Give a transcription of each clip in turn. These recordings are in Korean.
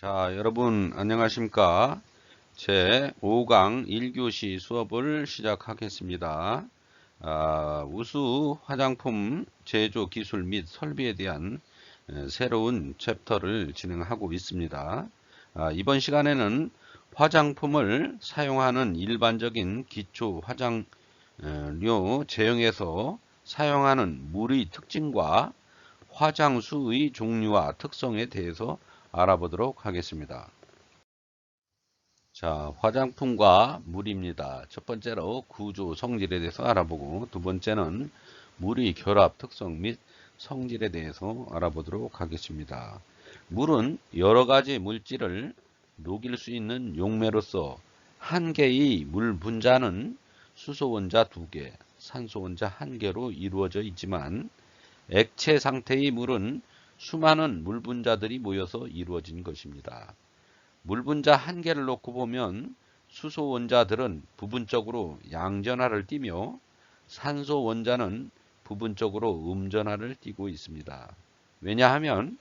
자, 여러분 안녕하십니까? 제 5강 1교시 수업을 시작하겠습니다. 우수 화장품 제조 기술 및 설비에 대한 새로운 챕터를 진행하고 있습니다. 이번 시간에는 화장품을 사용하는 일반적인 기초 화장료 제형에서 사용하는 물의 특징과 화장수의 종류와 특성에 대해서 알아보도록 하겠습니다. 자, 화장품과 물입니다. 첫 번째로 구조, 성질에 대해서 알아보고, 두 번째는 물의 결합 특성 및 성질에 대해서 알아보도록 하겠습니다. 물은 여러 가지 물질을 녹일 수 있는 용매로서 한 개의 물 분자는 수소 원자 2개, 산소 원자 1개로 이루어져 있지만 액체 상태의 물은 수많은 물 분자들이 모여서 이루어진 것입니다. 물 분자 1개를 놓고 보면 수소 원자들은 부분적으로 양전하를 띠며 산소 원자는 부분적으로 음전하를 띠고 있습니다. 왜냐하면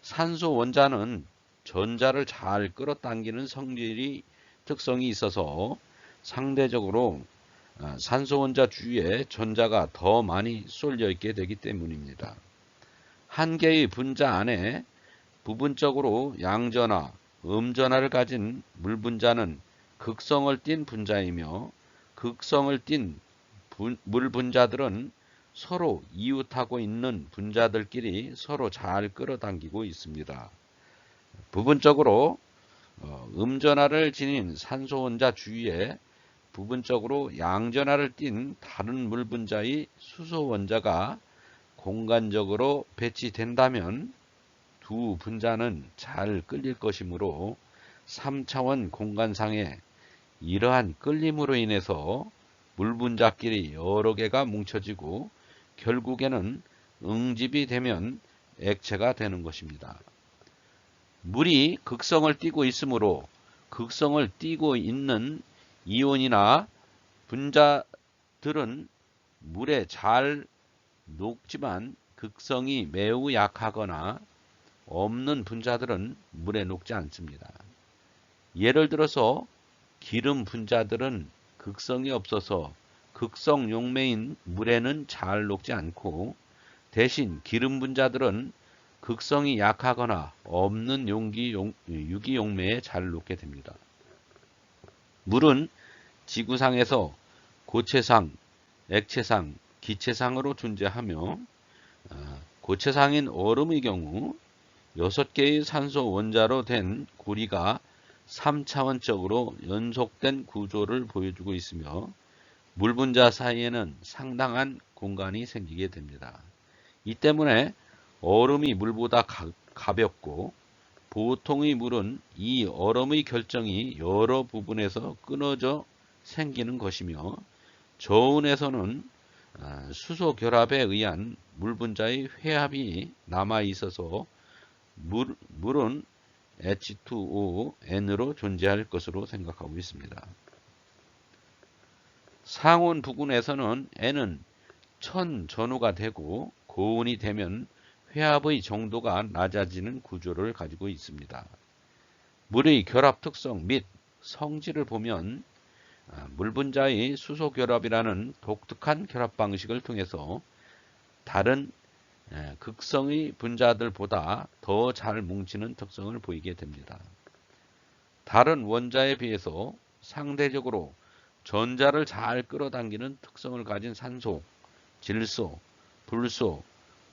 산소 원자는 전자를 잘 끌어당기는 특성이 있어서 상대적으로 산소 원자 주위에 전자가 더 많이 쏠려 있게 되기 때문입니다. 한 개의 분자 안에 부분적으로 양전하, 음전하를 가진 물 분자는 극성을 띤 분자이며 극성을 띤 물 분자들은 서로 이웃하고 있는 분자들끼리 서로 잘 끌어당기고 있습니다. 부분적으로 음전하를 지닌 산소 원자 주위에 부분적으로 양전하를 띤 다른 물 분자의 수소 원자가 공간적으로 배치된다면 두 분자는 잘 끌릴 것이므로 3차원 공간상에 이러한 끌림으로 인해서 물 분자끼리 여러 개가 뭉쳐지고 결국에는 응집이 되면 액체가 되는 것입니다. 물이 극성을 띠고 있으므로 극성을 띠고 있는 이온이나 분자들은 물에 잘 녹지만 극성이 매우 약하거나 없는 분자들은 물에 녹지 않습니다. 예를 들어서 기름 분자들은 극성이 없어서 극성 용매인 물에는 잘 녹지 않고 대신 기름 분자들은 극성이 약하거나 없는 유기 용매에 잘 녹게 됩니다. 물은 지구상에서 고체상, 액체상, 기체상으로 존재하며 고체상인 얼음의 경우 6개의 산소 원자로 된 고리가 3차원적으로 연속된 구조를 보여주고 있으며 물 분자 사이에는 상당한 공간이 생기게 됩니다. 이 때문에 얼음이 물보다 가볍고 보통의 물은 이 얼음의 결정이 여러 부분에서 끊어져 생기는 것이며 저온에서는 수소 결합에 의한 물 분자의 회합이 남아 있어서 물은 H2ON으로 존재할 것으로 생각하고 있습니다. 상온 부근에서는 N은 천전후가 되고 고온이 되면 회합의 정도가 낮아지는 구조를 가지고 있습니다. 물의 결합 특성 및 성질을 보면 물 분자의 수소 결합이라는 독특한 결합 방식을 통해서 다른 극성의 분자들보다 더 잘 뭉치는 특성을 보이게 됩니다. 다른 원자에 비해서 상대적으로 전자를 잘 끌어당기는 특성을 가진 산소, 질소, 불소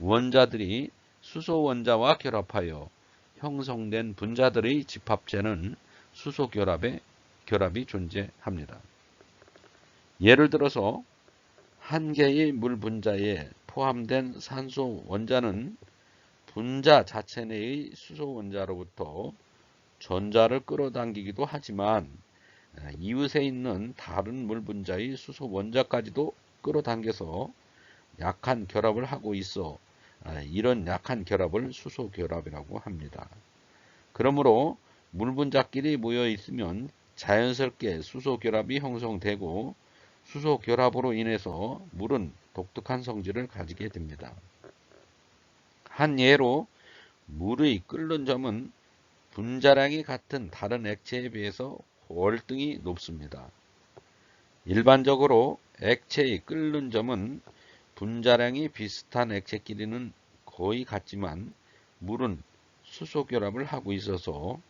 원자들이 수소 원자와 결합하여 형성된 분자들의 집합체는 수소 결합이 존재합니다. 예를 들어서 한 개의 물 분자에 포함된 산소 원자는 분자 자체 내의 수소 원자로부터 전자를 끌어당기기도 하지만 이웃에 있는 다른 물 분자의 수소 원자까지도 끌어당겨서 약한 결합을 하고 있어 이런 약한 결합을 수소 결합이라고 합니다. 그러므로 물 분자끼리 모여 있으면 자연스럽게 수소 결합이 형성되고 수소 결합으로 인해서 물은 독특한 성질을 가지게 됩니다. 한 예로 물의 끓는 점은 분자량이 같은 다른 액체에 비해서 월등히 높습니다. 일반적으로 액체의 끓는 점은 분자량이 비슷한 액체끼리는 거의 같지만 물은 수소 결합을 하고 있어서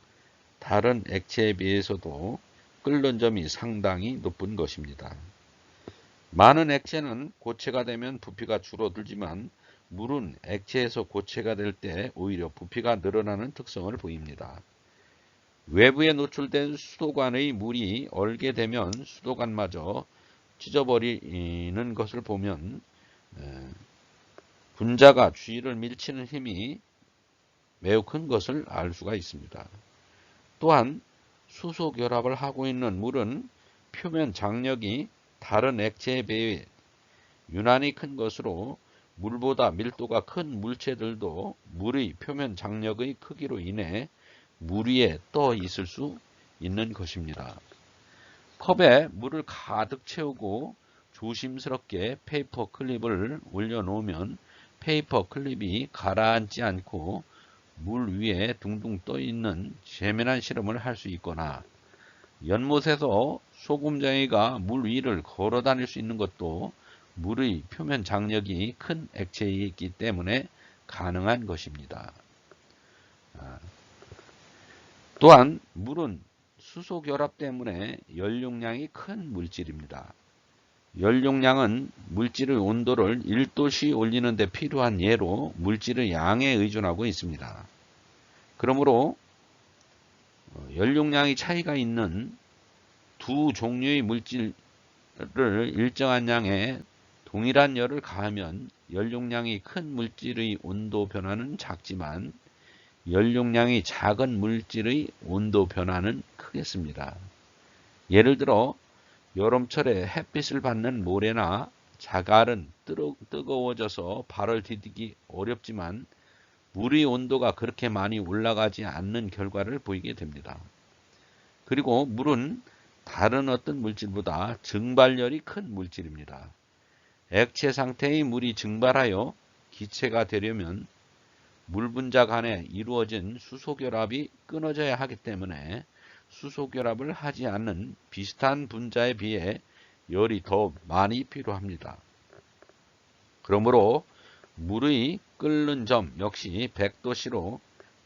다른 액체에 비해서도 끓는 점이 상당히 높은 것입니다. 많은 액체는 고체가 되면 부피가 줄어들지만 물은 액체에서 고체가 될 때 오히려 부피가 늘어나는 특성을 보입니다. 외부에 노출된 수도관의 물이 얼게 되면 수도관마저 찢어버리는 것을 보면 분자가 주위를 밀치는 힘이 매우 큰 것을 알 수가 있습니다. 또한 수소 결합을 하고 있는 물은 표면 장력이 다른 액체에 비해 유난히 큰 것으로 물보다 밀도가 큰 물체들도 물의 표면 장력의 크기로 인해 물 위에 떠 있을 수 있는 것입니다. 컵에 물을 가득 채우고 조심스럽게 페이퍼 클립을 올려놓으면 페이퍼 클립이 가라앉지 않고 물 위에 둥둥 떠 있는 재미난 실험을 할 수 있거나 연못에서 소금쟁이가 물 위를 걸어 다닐 수 있는 것도 물의 표면 장력이 큰 액체이기 때문에 가능한 것입니다. 또한 물은 수소 결합 때문에 연용량이 큰 물질입니다. 연용량은 물질의 온도를 1도씨 올리는 데 필요한 예로 물질의 양에 의존하고 있습니다. 그러므로 연용량이 차이가 있는 두 종류의 물질을 일정한 양의 동일한 열을 가하면 연용량이 큰 물질의 온도 변화는 작지만 연용량이 작은 물질의 온도 변화는 크겠습니다. 예를 들어 여름철에 햇빛을 받는 모래나 자갈은 뜨거워져서 발을 디디기 어렵지만 물의 온도가 그렇게 많이 올라가지 않는 결과를 보이게 됩니다. 그리고 물은 다른 어떤 물질보다 증발열이 큰 물질입니다. 액체 상태의 물이 증발하여 기체가 되려면 물 분자 간에 이루어진 수소 결합이 끊어져야 하기 때문에 수소 결합을 하지 않는 비슷한 분자에 비해 열이 더 많이 필요합니다. 그러므로 물의 끓는 점 역시 100도씨로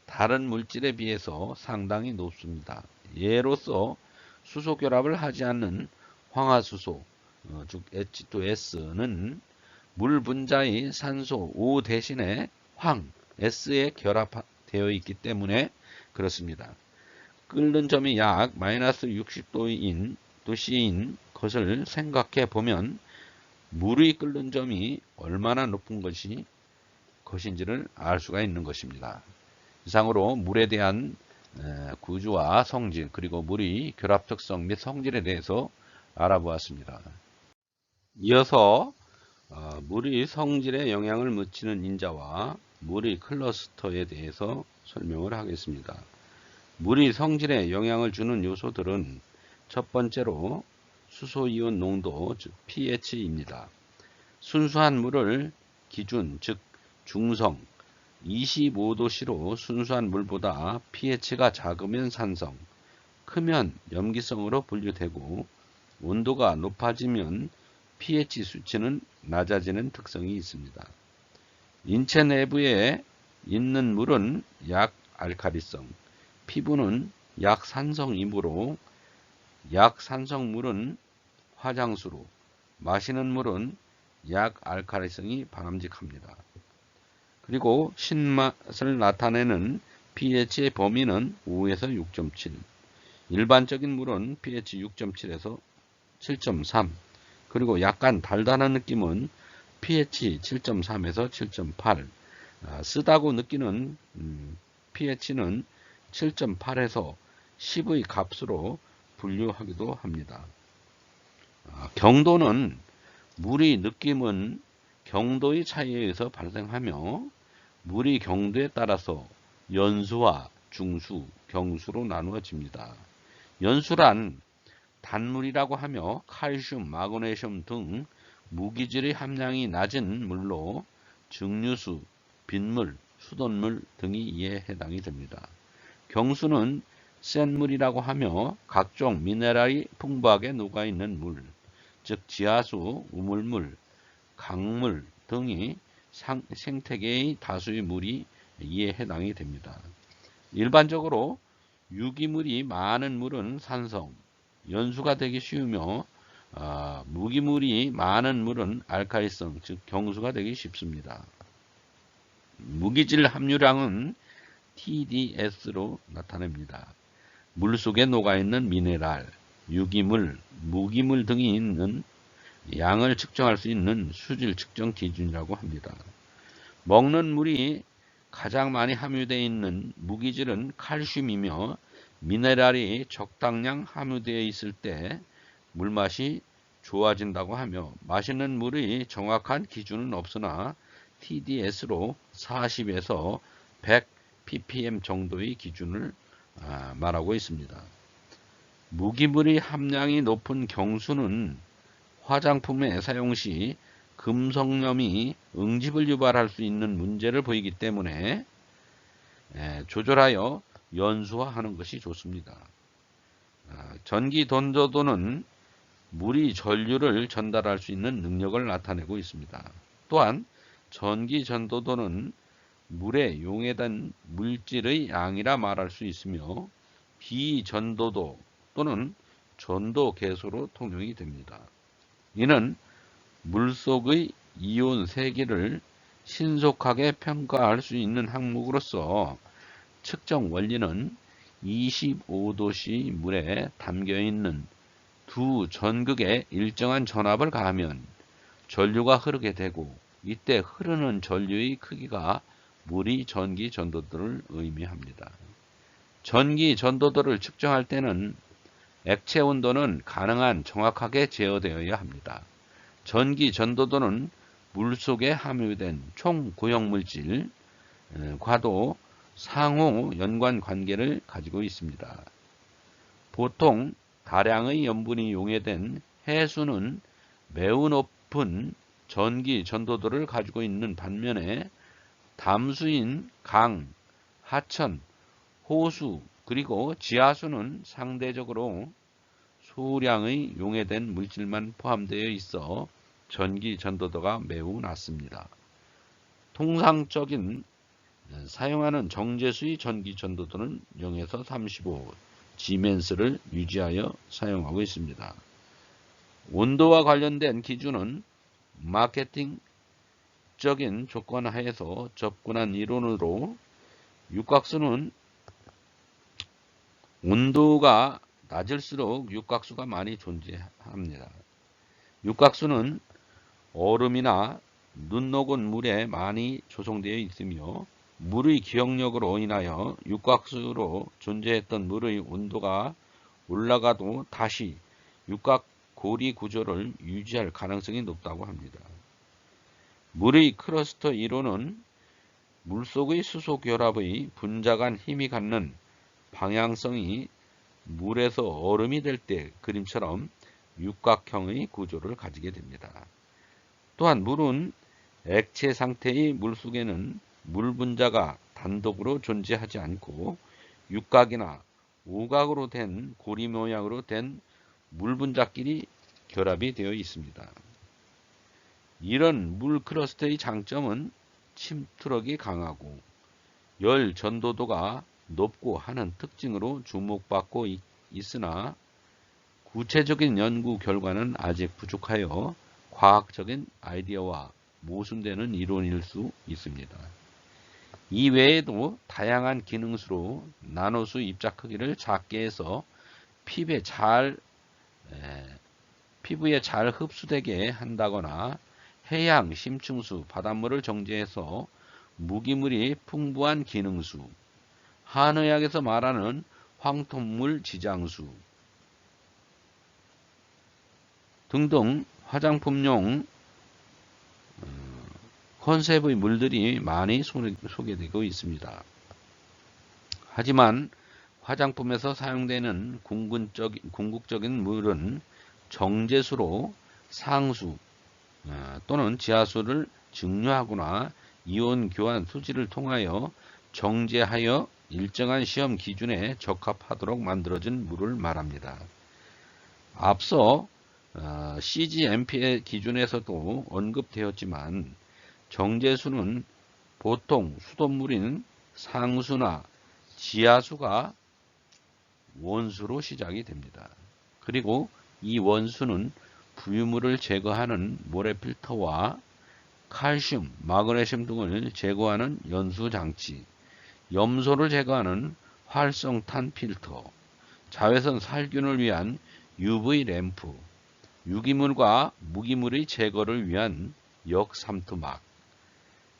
다른 물질에 비해서 상당히 높습니다. 예로서 수소 결합을 하지 않는 황화수소, 즉 H2S는 물 분자의 산소 O 대신에 황, S에 결합되어 있기 때문에 그렇습니다. 끓는 점이 약 마이너스 60도인 것을 생각해 보면 물의 끓는 점이 얼마나 높은 것인지를 알 수가 있는 것입니다. 이상으로 물에 대한 구조와 성질 그리고 물의 결합 특성 및 성질에 대해서 알아보았습니다. 이어서 물의 성질에 영향을 미치는 인자와 물의 클러스터에 대해서 설명을 하겠습니다. 물의 성질에 영향을 주는 요소들은 첫 번째로 수소이온 농도, 즉 pH입니다. 순수한 물을 기준, 즉 중성, 25도씨로 순수한 물보다 pH가 작으면 산성, 크면 염기성으로 분류되고 온도가 높아지면 pH 수치는 낮아지는 특성이 있습니다. 인체 내부에 있는 물은 약알칼리성, 피부는 약산성이므로 약산성물은 화장수로, 마시는 물은 약알칼리성이 바람직합니다. 그리고 신맛을 나타내는 pH의 범위는 5에서 6.7, 일반적인 물은 pH 6.7에서 7.3, 그리고 약간 달달한 느낌은 pH 7.3에서 7.8, 쓰다고 느끼는 pH는 7.8에서 10의 값으로 분류하기도 합니다. 경도는 물의 느낌은 경도의 차이에 의해서 발생하며 물의 경도에 따라서 연수와 중수, 경수로 나누어집니다. 연수란 단물이라고 하며 칼슘, 마그네슘 등 무기질의 함량이 낮은 물로 증류수, 빗물, 수돗물 등이 이에 해당이 됩니다. 경수는 센 물이라고 하며 각종 미네랄이 풍부하게 녹아있는 물, 즉 지하수, 우물물, 강물 등이 생태계의 다수의 물이 이에 해당이 됩니다. 일반적으로 유기물이 많은 물은 산성, 연수가 되기 쉬우며 무기물이 많은 물은 알칼리성, 즉 경수가 되기 쉽습니다. 무기질 함유량은 TDS로 나타냅니다. 물속에 녹아있는 미네랄, 유기물, 무기물 등이 있는 양을 측정할 수 있는 수질 측정 기준이라고 합니다. 먹는 물이 가장 많이 함유되어 있는 무기질은 칼슘이며 미네랄이 적당량 함유되어 있을 때 물맛이 좋아진다고 하며 마시는 물의 정확한 기준은 없으나 TDS로 40에서 100 ppm 정도의 기준을 말하고 있습니다. 무기물의 함량이 높은 경수는 화장품의 사용 시 금속염이 응집을 유발할 수 있는 문제를 보이기 때문에 조절하여 연수화하는 것이 좋습니다. 전기 전도도는 물이 전류를 전달할 수 있는 능력을 나타내고 있습니다. 또한 전기 전도도는 물에 용해된 물질의 양이라 말할 수 있으며 비전도도 또는 전도 계수로 통용이 됩니다. 이는 물속의 이온 세기를 신속하게 평가할 수 있는 항목으로서 측정 원리는 25도씨 물에 담겨있는 두 전극에 일정한 전압을 가하면 전류가 흐르게 되고 이때 흐르는 전류의 크기가 물의 전기 전도도를 의미합니다. 전기 전도도를 측정할 때는 액체 온도는 가능한 정확하게 제어되어야 합니다. 전기 전도도는 물속에 함유된 총 고형물질과도 상호 연관 관계를 가지고 있습니다. 보통 다량의 염분이 용해된 해수는 매우 높은 전기 전도도를 가지고 있는 반면에 담수인 강, 하천, 호수 그리고 지하수는 상대적으로 소량의 용해된 물질만 포함되어 있어 전기 전도도가 매우 낮습니다. 통상적인 사용하는 정제수의 전기 전도도는 0에서 35 지멘스를 유지하여 사용하고 있습니다. 온도와 관련된 기준은 마케팅적인 조건 하에서 접근한 이론으로 육각수는 온도가 낮을수록 육각수가 많이 존재합니다. 육각수는 얼음이나 눈 녹은 물에 많이 조성되어 있으며 물의 기억력으로 인하여 육각수로 존재했던 물의 온도가 올라가도 다시 육각 고리 구조를 유지할 가능성이 높다고 합니다. 물의 크러스터 이론은 물속의 수소 결합의 분자간 힘이 갖는 방향성이 물에서 얼음이 될 때 그림처럼 육각형의 구조를 가지게 됩니다. 또한 물은 액체 상태의 물속에는 물 분자가 단독으로 존재하지 않고 육각이나 오각으로 된 고리 모양으로 된 물 분자끼리 결합이 되어 있습니다. 이런 물 크러스터의 장점은 침투력이 강하고 열 전도도가 높고 하는 특징으로 주목받고 있으나 구체적인 연구 결과는 아직 부족하여 과학적인 아이디어와 모순되는 이론일 수 있습니다. 이 외에도 다양한 기능수로 나노수 입자 크기를 작게 해서 피부에 잘 흡수되게 한다거나 해양, 심층수, 바닷물을 정제해서 무기물이 풍부한 기능수, 한의학에서 말하는 황토물 지장수 등등 화장품용 컨셉의 물들이 많이 소개되고 있습니다. 하지만 화장품에서 사용되는 궁극적인 물은 정제수로 상수 또는 지하수를 증류하거나 이온 교환 수지를 통하여 정제하여 일정한 시험 기준에 적합하도록 만들어진 물을 말합니다. 앞서 CGMP의 기준에서도 언급되었지만 정제수는 보통 수돗물인 상수나 지하수가 원수로 시작이 됩니다. 그리고 이 원수는 부유물을 제거하는 모래 필터와 칼슘, 마그네슘 등을 제거하는 연수 장치, 염소를 제거하는 활성탄 필터, 자외선 살균을 위한 UV 램프, 유기물과 무기물의 제거를 위한 역삼투막,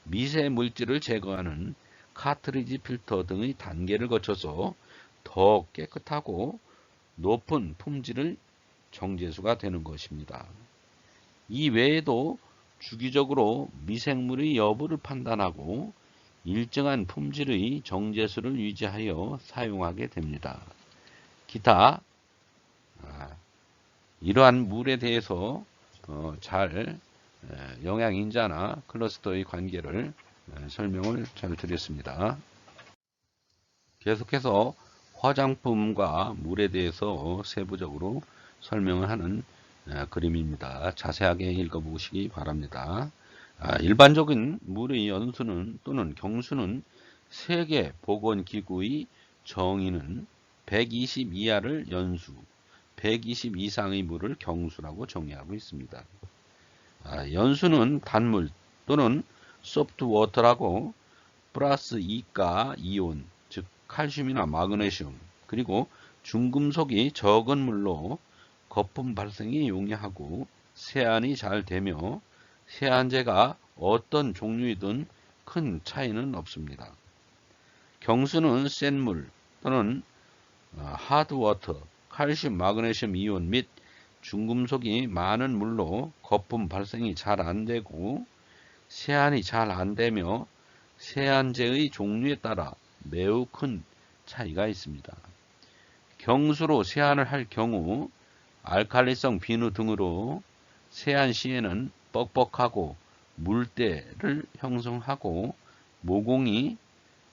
미세 물질을 제거하는 카트리지 필터 등의 단계를 거쳐서 더 깨끗하고 높은 품질의 정제수가 되는 것입니다. 이 외에도 주기적으로 미생물의 여부를 판단하고 일정한 품질의 정제수를 유지하여 사용하게 됩니다. 기타 이러한 물에 대해서 잘 영양인자나 클러스터의 관계를 설명을 잘 드렸습니다. 계속해서 화장품과 물에 대해서 세부적으로 설명을 하는 그림입니다. 자세하게 읽어보시기 바랍니다. 일반적인 물의 연수는 또는 경수는 세계보건기구의 정의는 120 이하를 연수, 120 이상의 물을 경수라고 정의하고 있습니다. 연수는 단물 또는 소프트워터라고 플러스 2가 이온, 즉 칼슘이나 마그네슘, 그리고 중금속이 적은 물로 거품 발생이 용이하고 세안이 잘 되며 세안제가 어떤 종류이든 큰 차이는 없습니다. 경수는 센 물 또는 하드워터, 칼슘, 마그네슘 이온 및 중금속이 많은 물로 거품 발생이 잘 안되고 세안이 잘 안되며 세안제의 종류에 따라 매우 큰 차이가 있습니다. 경수로 세안을 할 경우 알칼리성 비누 등으로 세안 시에는 뻑뻑하고 물때를 형성하고 모공이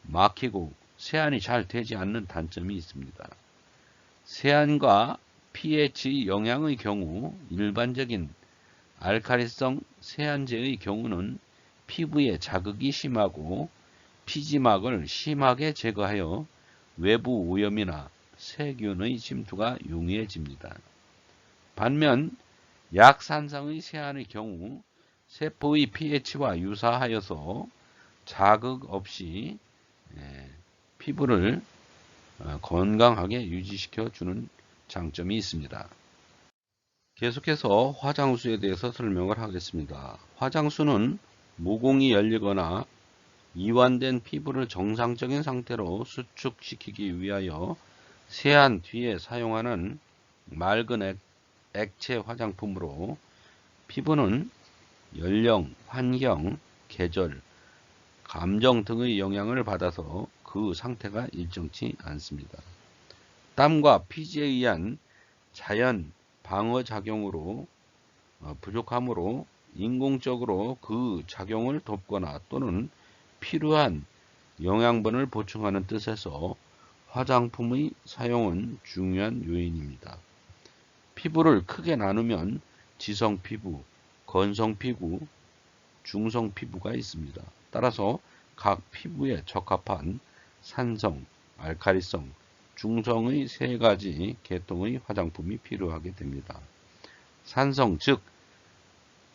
막히고 세안이 잘 되지 않는 단점이 있습니다. 세안과 pH 영향의 경우 일반적인 알칼리성 세안제의 경우는 피부에 자극이 심하고 피지막을 심하게 제거하여 외부 오염이나 세균의 침투가 용이해집니다. 반면 약산성의 세안의 경우 세포의 pH와 유사하여서 자극 없이 피부를 건강하게 유지시켜 주는 장점이 있습니다. 계속해서 화장수에 대해서 설명을 하겠습니다. 화장수는 모공이 열리거나 이완된 피부를 정상적인 상태로 수축시키기 위하여 세안 뒤에 사용하는 맑은 액체 화장품으로 피부는 연령, 환경, 계절, 감정 등의 영향을 받아서 그 상태가 일정치 않습니다. 땀과 피지에 의한 자연 방어작용으로 부족하므로 인공적으로 그 작용을 돕거나 또는 필요한 영양분을 보충하는 뜻에서 화장품의 사용은 중요한 요인입니다. 피부를 크게 나누면 지성 피부, 건성 피부, 중성 피부가 있습니다. 따라서 각 피부에 적합한 산성, 알칼리성, 중성의 세 가지 계통의 화장품이 필요하게 됩니다. 산성, 즉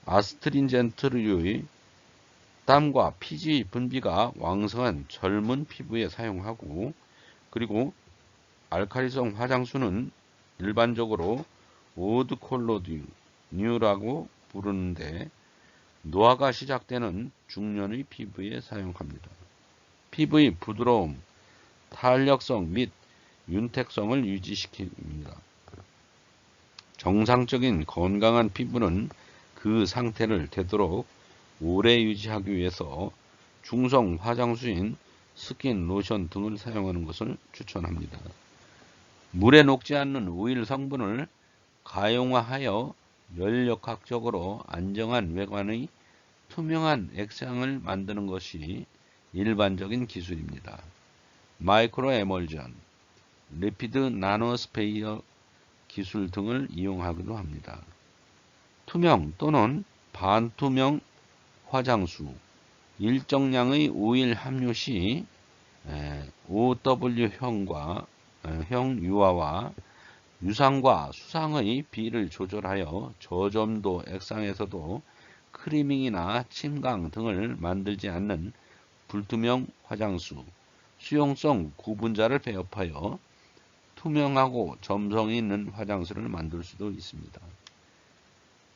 아스트린젠트류의 땀과 피지 분비가 왕성한 젊은 피부에 사용하고, 그리고 알칼리성 화장수는 일반적으로 오드콜로뉴라고 부르는데 노화가 시작되는 중년의 피부에 사용합니다. 피부의 부드러움, 탄력성 및 윤택성을 유지시킵니다. 정상적인 건강한 피부는 그 상태를 되도록 오래 유지하기 위해서 중성 화장수인 스킨, 로션 등을 사용하는 것을 추천합니다. 물에 녹지 않는 오일 성분을 가용화하여 열역학적으로 안정한 외관의 투명한 액상을 만드는 것이 일반적인 기술입니다. 마이크로 에멀전, 리피드 나노스페이어 기술 등을 이용하기도 합니다. 투명 또는 반투명 화장수, 일정량의 오일 함유 시 OW형과 형 유화와 유상과 수상의 비를 조절하여 저점도 액상에서도 크리밍이나 침강 등을 만들지 않는 불투명 화장수, 수용성 구분자를 배합하여 투명하고 점성이 있는 화장수를 만들 수도 있습니다.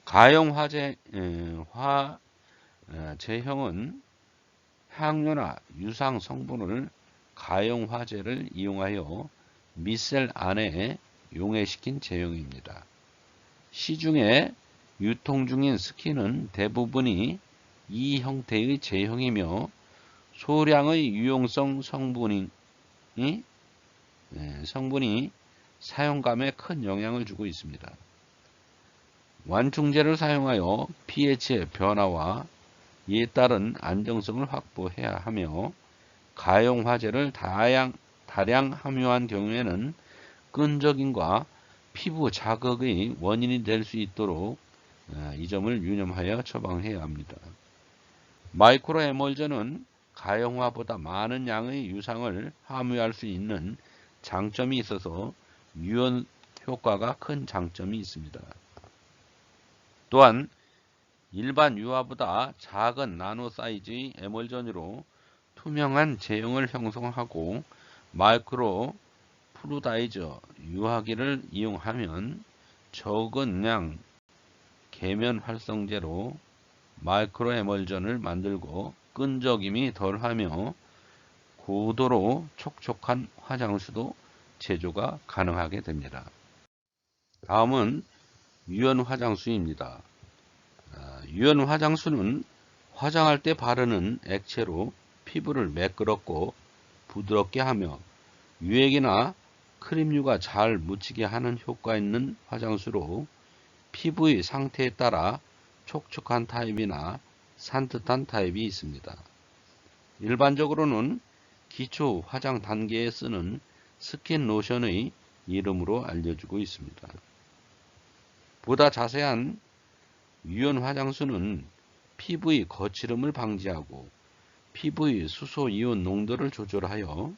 가용 제형은 향료나 유상 성분을 가용 화재를 이용하여 미셀 안에 용해시킨 제형입니다. 시중에 유통 중인 스킨은 대부분이 이 형태의 제형이며 소량의 유용성 성분이 사용감에 큰 영향을 주고 있습니다. 완충제를 사용하여 pH의 변화와 이에 따른 안정성을 확보해야 하며 가용 화재를 다량 함유한 경우에는 끈적임과 피부 자극의 원인이 될 수 있도록 이 점을 유념하여 처방해야 합니다. 마이크로 에멀전은 가용화보다 많은 양의 유상을 함유할 수 있는 장점이 있어서 유연 효과가 큰 장점이 있습니다. 또한 일반 유화보다 작은 나노 사이즈의 에멀전으로 투명한 제형을 형성하고 마이크로 플루다이저 유화기를 이용하면 적은 양 계면 활성제로 마이크로 에멀전을 만들고 끈적임이 덜하며 고도로 촉촉한 화장수도 제조가 가능하게 됩니다. 다음은 유연 화장수입니다. 유연 화장수는 화장할 때 바르는 액체로 피부를 매끄럽고 부드럽게 하며 유액이나 크림류가 잘 묻히게 하는 효과 있는 화장수로 피부의 상태에 따라 촉촉한 타입이나 산뜻한 타입이 있습니다. 일반적으로는 기초 화장 단계에 쓰는 스킨 로션의 이름으로 알려주고 있습니다. 보다 자세한 유연 화장수는 피부의 거칠음을 방지하고 피부의 수소 이온 농도를 조절하여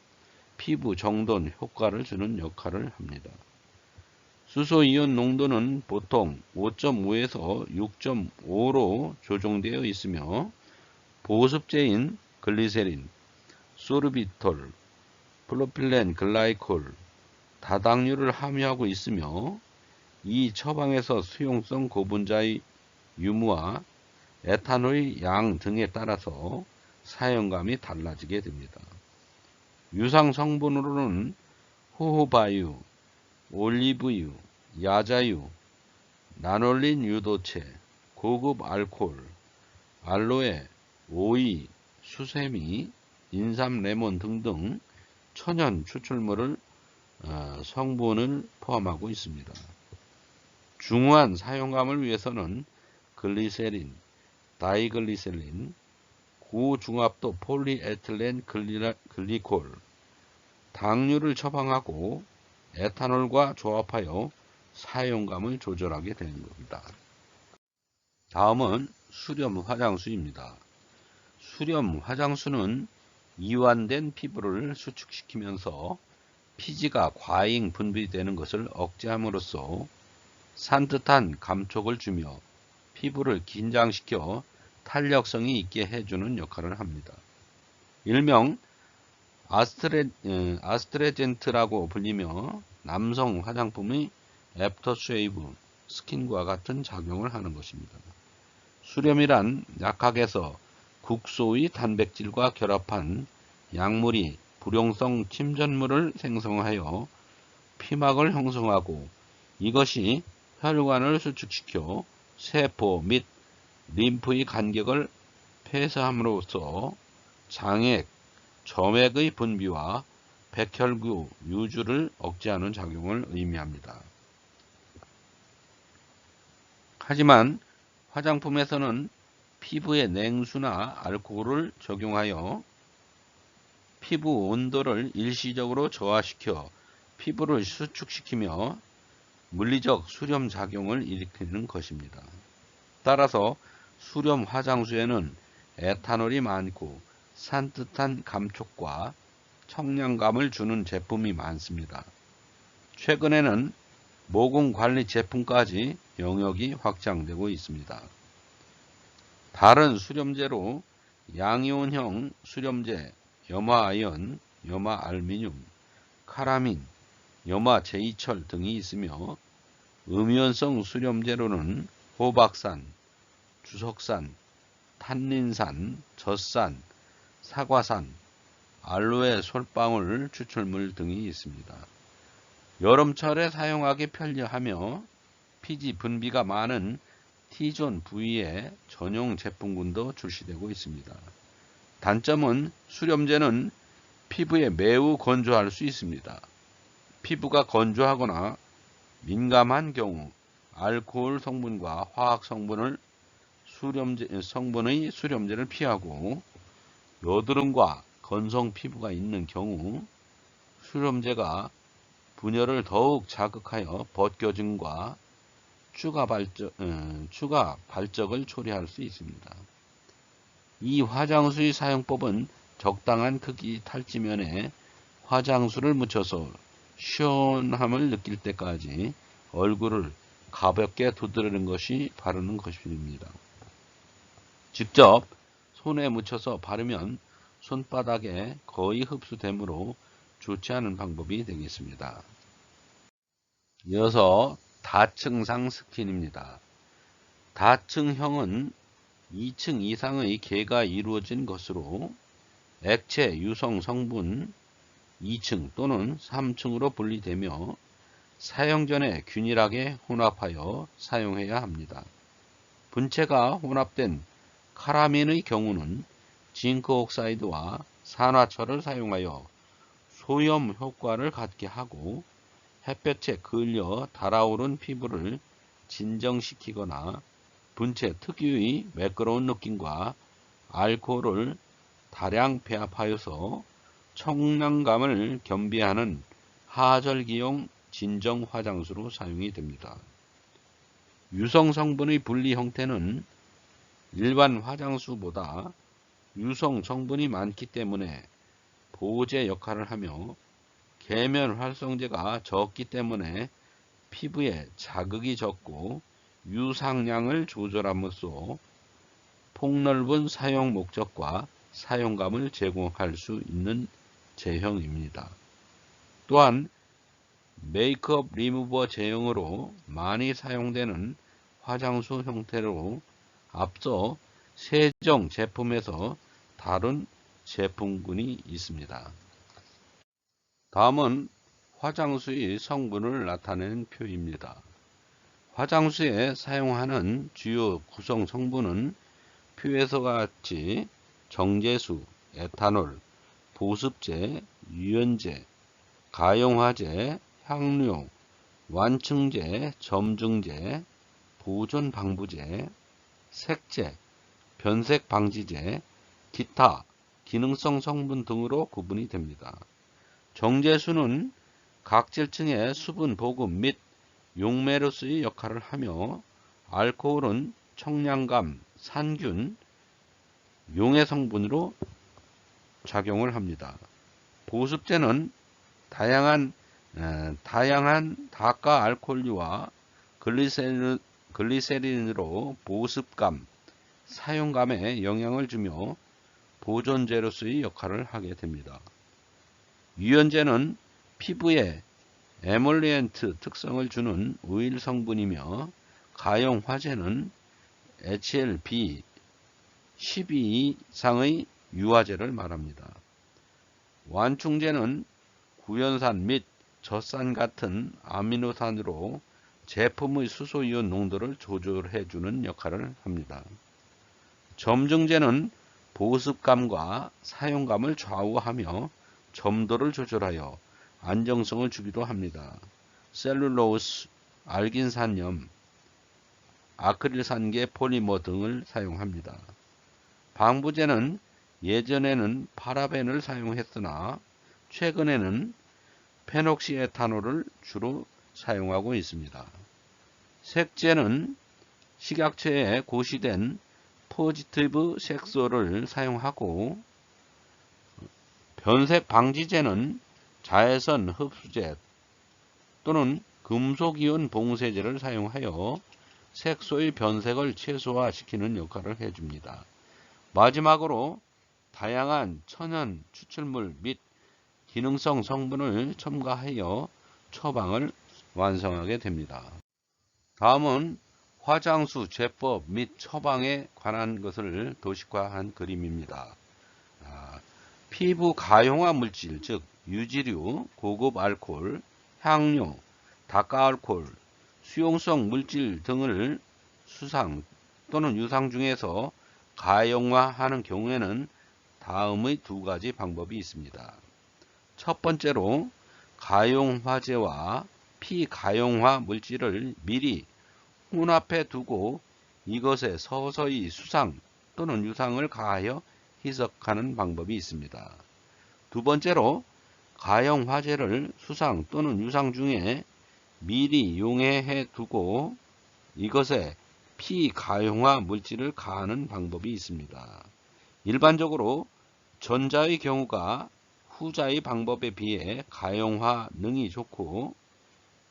피부 정돈 효과를 주는 역할을 합니다. 수소 이온 농도는 보통 5.5에서 6.5로 조정되어 있으며 보습제인 글리세린, 소르비톨, 프로필렌 글라이콜, 다당류를 함유하고 있으며 이 처방에서 수용성 고분자의 유무와 에탄올의 양 등에 따라서 사용감이 달라지게 됩니다. 유상 성분으로는 호호바유, 올리브유, 야자유, 나놀린 유도체, 고급 알코올, 알로에, 오이, 수세미, 인삼, 레몬 등등 천연 추출물을 성분을 포함하고 있습니다. 중후한 사용감을 위해서는 글리세린, 다이글리세린, 고중압도 폴리에틸렌 글리콜, 당류를 처방하고 에탄올과 조합하여 사용감을 조절하게 되는 겁니다. 다음은 수렴 화장수입니다. 수렴 화장수는 이완된 피부를 수축시키면서 피지가 과잉 분비되는 것을 억제함으로써 산뜻한 감촉을 주며 피부를 긴장시켜 탄력성이 있게 해주는 역할을 합니다. 일명 아스트레젠트라고 불리며 남성 화장품의 애프터쉐이브, 스킨과 같은 작용을 하는 것입니다. 수렴이란 약학에서 국소의 단백질과 결합한 약물이 불용성 침전물을 생성하여 피막을 형성하고 이것이 혈관을 수축시켜 세포 및 림프의 간격을 폐쇄함으로써 장액, 점액의 분비와 백혈구 유주를 억제하는 작용을 의미합니다. 하지만 화장품에서는 피부에 냉수나 알코올을 적용하여 피부 온도를 일시적으로 저하시켜 피부를 수축시키며 물리적 수렴 작용을 일으키는 것입니다. 따라서 수렴 화장수에는 에탄올이 많고 산뜻한 감촉과 청량감을 주는 제품이 많습니다. 최근에는 모공 관리 제품까지 영역이 확장되고 있습니다. 다른 수렴제로 양이온형 수렴제, 염화아연, 염화알미늄, 카라민, 염화제이철 등이 있으며 음이온성 수렴제로는 호박산, 주석산, 탄닌산, 젖산, 사과산, 알로에 솔방울 추출물 등이 있습니다. 여름철에 사용하기 편리하며 피지 분비가 많은 T존 부위에 전용 제품군도 출시되고 있습니다. 단점은 수렴제는 피부에 매우 건조할 수 있습니다. 피부가 건조하거나 민감한 경우 알코올 성분과 화학 성분의 수렴제를 피하고 여드름과 건성 피부가 있는 경우 수렴제가 분열을 더욱 자극하여 벗겨짐과 추가 발적을 초래할 수 있습니다. 이 화장수의 사용법은 적당한 크기 탈지면에 화장수를 묻혀서 시원함을 느낄 때까지 얼굴을 가볍게 두드리는 것이 바르는 것입니다. 직접 손에 묻혀서 바르면 손바닥에 거의 흡수되므로 좋지 않은 방법이 되겠습니다. 이어서 다층상 스킨입니다. 다층형은 2층 이상의 계가 이루어진 것으로 액체 유성 성분 2층 또는 3층으로 분리되며 사용 전에 균일하게 혼합하여 사용해야 합니다. 분체가 혼합된 카라민의 경우는 징크 옥사이드와 산화철을 사용하여 소염 효과를 갖게 하고 햇볕에 그을려 달아오른 피부를 진정시키거나 분체 특유의 매끄러운 느낌과 알코올을 다량 배합하여서 청량감을 겸비하는 하절기용 진정 화장수로 사용이 됩니다. 유성 성분의 분리 형태는 일반 화장수보다 유성 성분이 많기 때문에 보호제 역할을 하며 계면 활성제가 적기 때문에 피부에 자극이 적고 유상량을 조절함으로써 폭넓은 사용 목적과 사용감을 제공할 수 있는 제형입니다. 또한 메이크업 리무버 제형으로 많이 사용되는 화장수 형태로 앞서 세정 제품에서 다룬 제품군이 있습니다. 다음은 화장수의 성분을 나타내는 표입니다. 화장수에 사용하는 주요 구성 성분은 표에서 같이 정제수, 에탄올, 보습제, 유연제, 가용화제, 향료, 완충제, 점증제, 보존 방부제, 색제, 변색 방지제, 기타, 기능성 성분 등으로 구분이 됩니다. 정제수는 각질층의 수분 보급 및 용매로서의 역할을 하며 알코올은 청량감, 산균, 용해 성분으로 작용을 합니다. 보습제는 다양한 다가 알코올류와 글리세린으로 보습감, 사용감에 영향을 주며 보존제로서의 역할을 하게 됩니다. 유연제는 피부에 에몰리엔트 특성을 주는 오일 성분이며 가용 화제는 HLB 12 이상의 유화제를 말합니다. 완충제는 구연산 및 젖산 같은 아미노산으로 제품의 수소이온 농도를 조절해 주는 역할을 합니다. 점증제는 보습감과 사용감을 좌우하며 점도를 조절하여 안정성을 주기도 합니다. 셀룰로스, 알긴산염, 아크릴산계 폴리머 등을 사용합니다. 방부제는 예전에는 파라벤을 사용했으나 최근에는 페녹시에탄올을 주로 사용하고 있습니다. 색제는 식약처에 고시된 포지티브 색소를 사용하고, 변색 방지제는 자외선 흡수제 또는 금속이온 봉쇄제를 사용하여 색소의 변색을 최소화시키는 역할을 해줍니다. 마지막으로 다양한 천연 추출물 및 기능성 성분을 첨가하여 처방을 완성하게 됩니다. 다음은 화장수 제법 및 처방에 관한 것을 도식화한 그림입니다. 피부 가용화 물질, 즉 유지류, 고급 알코올, 향료, 다가알코올, 수용성 물질 등을 수상 또는 유상 중에서 가용화하는 경우에는 다음의 두 가지 방법이 있습니다. 첫 번째로 가용화제와 피가용화 물질을 미리 혼합해 두고 이것에 서서히 수상 또는 유상을 가하여 희석하는 방법이 있습니다. 두 번째로 가용화제를 수상 또는 유상 중에 미리 용해해 두고 이것에 피가용화 물질을 가하는 방법이 있습니다. 일반적으로 전자의 경우가 후자의 방법에 비해 가용화 능이 좋고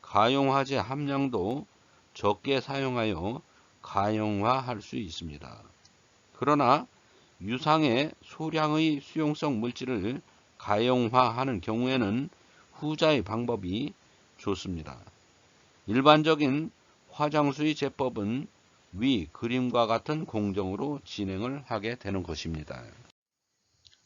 가용화제 함량도 적게 사용하여 가용화할 수 있습니다. 그러나 유상의 소량의 수용성 물질을 가용화하는 경우에는 후자의 방법이 좋습니다. 일반적인 화장수의 제법은 위 그림과 같은 공정으로 진행을 하게 되는 것입니다.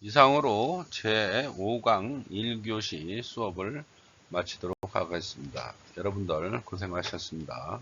이상으로 제5강 1교시 수업을 마치도록 하겠습니다. 여러분들 고생하셨습니다.